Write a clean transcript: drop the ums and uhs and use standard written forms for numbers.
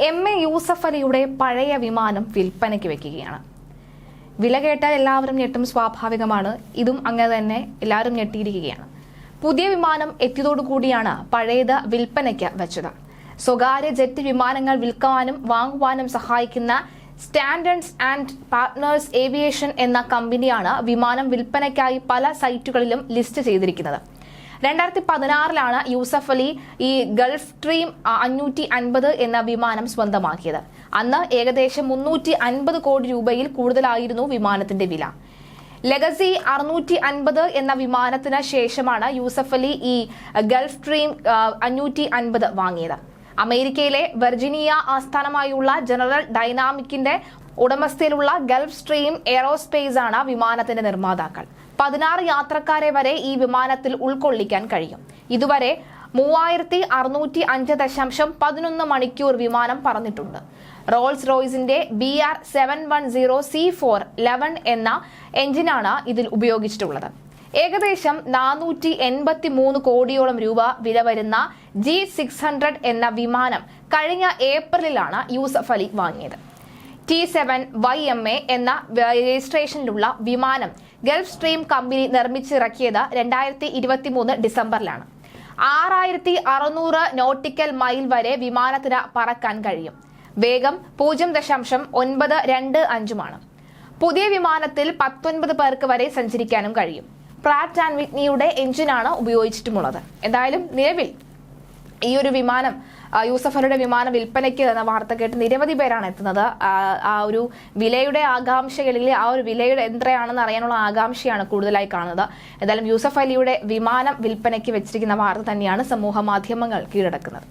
MA. Yusuf അലിയുടെ പഴയ വിമാനം വിൽപ്പനയ്ക്ക് വെക്കുകയാണ്. വില കേട്ടാൽ എല്ലാവരും ഞെട്ടും, സ്വാഭാവികമാണ്. ഇതും അങ്ങനെ തന്നെ എല്ലാവരും ഞെട്ടിയിരിക്കുകയാണ്. പുതിയ വിമാനം എത്തിയതോടുകൂടിയാണ് പഴയത് വിൽപ്പനയ്ക്ക് വെച്ചത്. സ്വകാര്യ ജെറ്റ് വിമാനങ്ങൾ വിൽക്കാനും വാങ്ങുവാനും സഹായിക്കുന്ന സ്റ്റാൻഡേർഡ്സ് ആൻഡ് പാർട്ട്നേഴ്സ് ഏവിയേഷൻ എന്ന കമ്പനിയാണ് വിമാനം വിൽപ്പനയ്ക്കായി പല സൈറ്റുകളിലും ലിസ്റ്റ് ചെയ്തിരിക്കുന്നത്. 2016 യൂസഫ് അലി ഈ ഗൾഫ് സ്ട്രീം 550 എന്ന വിമാനം സ്വന്തമാക്കിയത്. അന്ന് ഏകദേശം 350 കോടി രൂപയിൽ കൂടുതലായിരുന്നു വിമാനത്തിന്റെ വില. ലെഗസി 650 എന്ന വിമാനത്തിന് ശേഷമാണ് യൂസഫ് അലി ഈ ഗൾഫ് സ്ട്രീം 550 വാങ്ങിയത്. അമേരിക്കയിലെ വെർജീനിയ ആസ്ഥാനമായുള്ള ജനറൽ ഡൈനാമിക്കിന്റെ ഉടമസ്ഥയിലുള്ള ഗൾഫ് സ്ട്രീം എയറോസ്പേസ് ആണ് വിമാനത്തിന്റെ നിർമ്മാതാക്കൾ. 16 യാത്രക്കാരെ വരെ ഈ വിമാനത്തിൽ ഉൾക്കൊള്ളിക്കാൻ കഴിയും. ഇതുവരെ 3605.11 മണിക്കൂർ വിമാനം പറന്നിട്ടുണ്ട്. റോൾസ് റോയ്സിന്റെ BR 710C411 എന്ന എഞ്ചിനാണ് ഇതിൽ ഉപയോഗിച്ചിട്ടുള്ളത്. ഏകദേശം 483 കോടിയോളം രൂപ വില വരുന്ന G600 എന്ന വിമാനം കഴിഞ്ഞ ഏപ്രിലാണ് യൂസഫ് അലി വാങ്ങിയത്. T7YMA എന്ന രജിസ്ട്രേഷനിലുള്ള വിമാനം ഗൾഫ് സ്ട്രീം കമ്പനി നിർമ്മിച്ചിറക്കിയത് 2023 ഡിസംബറിലാണ്. 6600 നോട്ടിക്കൽ മൈൽ വരെ വിമാനത്തിന് പറക്കാൻ കഴിയും. വേഗം 0.925 പുതിയ വിമാനത്തിൽ 19 പേർക്ക് വരെ സഞ്ചരിക്കാനും കഴിയും. പ്രാറ്റ് ആൻഡ് വിറ്റ്നിയുടെ എഞ്ചിനാണ് ഉപയോഗിച്ചിട്ടുമുള്ളത്. എന്തായാലും നിലവിൽ ഈ ഒരു വിമാനം യൂസഫ് അലിയുടെ വിമാനം വിൽപ്പനയ്ക്ക് എന്ന വാർത്ത കേട്ട് നിരവധി പേരാണ് എത്തുന്നത്. ആ ഒരു വിലയുടെ ആകാംക്ഷകളിൽ ആ ഒരു വിലയുടെ എത്രയാണെന്ന് അറിയാനുള്ള ആകാംക്ഷയാണ് കൂടുതലായി കാണുന്നത്. എന്തായാലും യൂസഫ് അലിയുടെ വിമാനം വിൽപ്പനയ്ക്ക് വെച്ചിരിക്കുന്ന വാർത്ത തന്നെയാണ് സമൂഹ മാധ്യമങ്ങൾ കീഴടക്കുന്നത്.